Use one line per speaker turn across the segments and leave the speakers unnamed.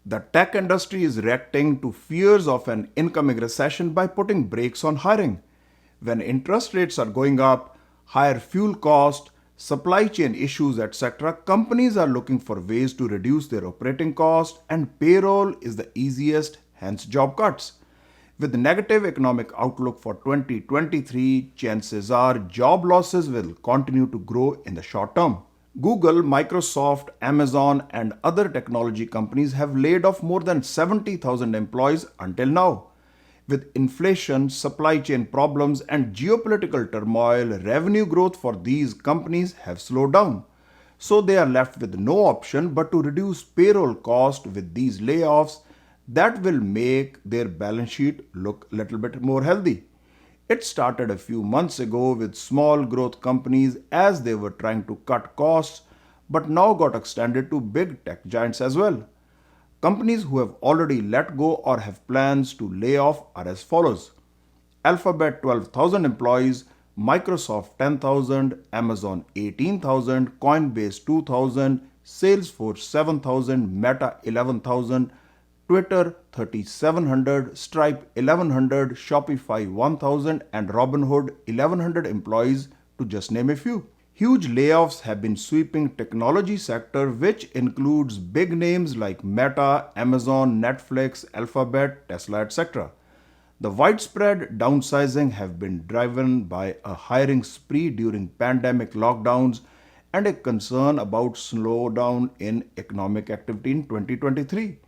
The tech industry is reacting to fears of an incoming recession by putting brakes on hiring. When interest rates are going up, higher fuel cost, supply chain issues, etc., companies are looking for ways to reduce their operating cost, and payroll is the easiest, hence job cuts. With negative economic outlook for 2023, chances are job losses will continue to grow in the short term. Google, Microsoft, Amazon, and other technology companies have laid off more than 70,000 employees until now. With inflation, supply chain problems, and geopolitical turmoil, revenue growth for these companies have slowed down. So they are left with no option but to reduce payroll cost with these layoffs that will make their balance sheet look a little bit more healthy. It started a few months ago with small growth companies as they were trying to cut costs, but now got extended to big tech giants as well. Companies who have already let go or have plans to lay off are as follows: Alphabet 12,000 employees, Microsoft 10,000, Amazon 18,000, Coinbase 2,000, Salesforce 7,000, Meta 11,000, Twitter 3,700, Stripe 1,100, Shopify 1,000, and Robinhood 1,100 employees, to just name a few. Huge layoffs have been sweeping technology sector, which includes big names like Meta, Amazon, Netflix, Alphabet, Tesla, etc. The widespread downsizing have been driven by a hiring spree during pandemic lockdowns and a concern about slowdown in economic activity in 2023.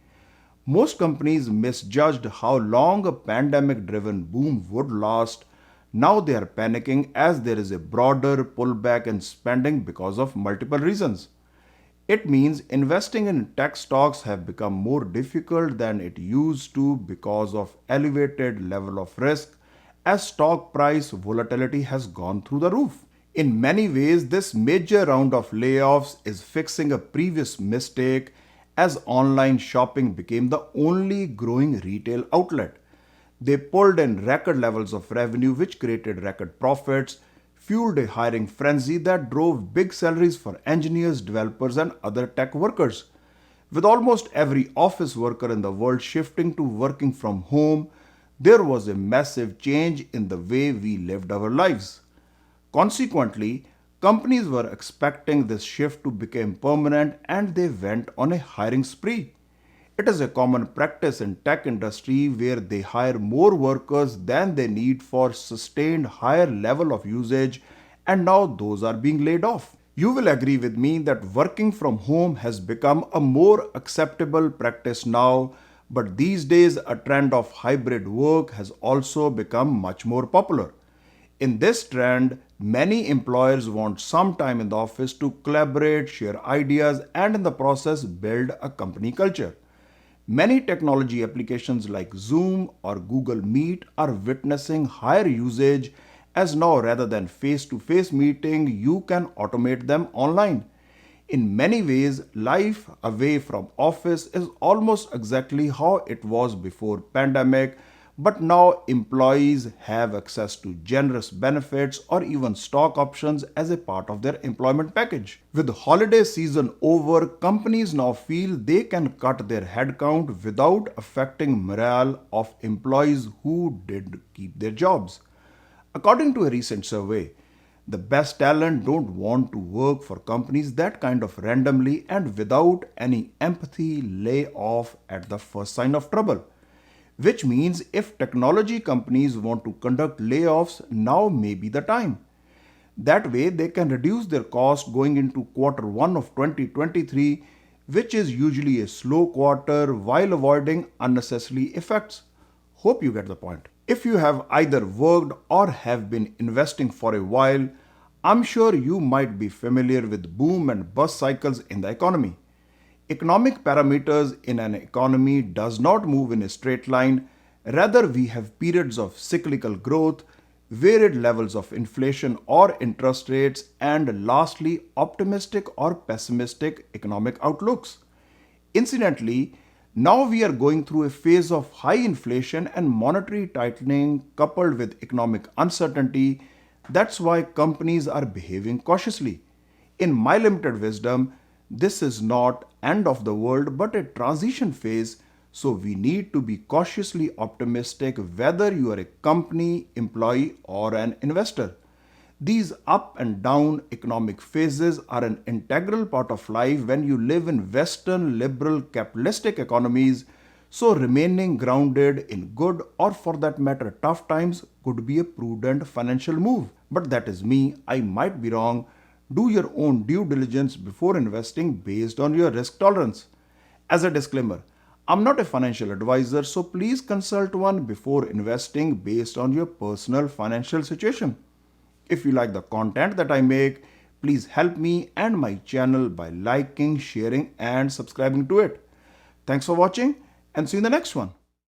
Most companies misjudged how long a pandemic driven boom would last. Now they are panicking as there is a broader pullback in spending because of multiple reasons. It means investing in tech stocks have become more difficult than it used to because of elevated level of risk as stock price volatility has gone through the roof. In many ways, this major round of layoffs is fixing a previous mistake as online shopping became the only growing retail outlet. They pulled in record levels of revenue, which created record profits, fueled a hiring frenzy that drove big salaries for engineers, developers, and other tech workers. With almost every office worker in the world shifting to working from home, there was a massive change in the way we lived our lives. Consequently, companies were expecting this shift to become permanent and they went on a hiring spree. It is a common practice in tech industry where they hire more workers than they need for sustained higher level of usage, and now those are being laid off. You will agree with me that working from home has become a more acceptable practice now, but these days a trend of hybrid work has also become much more popular. In this trend, many employers want some time in the office to collaborate, share ideas, and in the process build a company culture. Many technology applications like Zoom or Google Meet are witnessing higher usage as now rather than face-to-face meeting, you can automate them online. In many ways, life away from office is almost exactly how it was before pandemic, but now employees have access to generous benefits or even stock options as a part of their employment package. With the holiday season over, companies now feel they can cut their headcount without affecting morale of employees who did keep their jobs. According to a recent survey, the best talent don't want to work for companies that kind of randomly and without any empathy lay off at the first sign of trouble. Which means if technology companies want to conduct layoffs, now may be the time. That way they can reduce their cost going into quarter 1 of 2023, which is usually a slow quarter, while avoiding unnecessary effects. Hope you get the point. If you have either worked or have been investing for a while, I'm sure you might be familiar with boom and bust cycles in the economy. Economic parameters in an economy does not move in a straight line. Rather, we have periods of cyclical growth, varied levels of inflation or interest rates, and lastly, optimistic or pessimistic economic outlooks. Incidentally, now we are going through a phase of high inflation and monetary tightening coupled with economic uncertainty. That's why companies are behaving cautiously. In my limited wisdom, This is not end of the world but a transition phase, so we need to be cautiously optimistic whether you are a company, employee or an investor. These up and down economic phases are an integral part of life when you live in Western liberal capitalistic economies, so remaining grounded in good or for that matter tough times could be a prudent financial move. But that is me, I might be wrong. Do your own due diligence before investing based on your risk tolerance. As a disclaimer, I'm not a financial advisor, so please consult one before investing based on your personal financial situation. If you like the content that I make, please help me and my channel by liking, sharing, and subscribing to it. Thanks for watching and see you in the next one.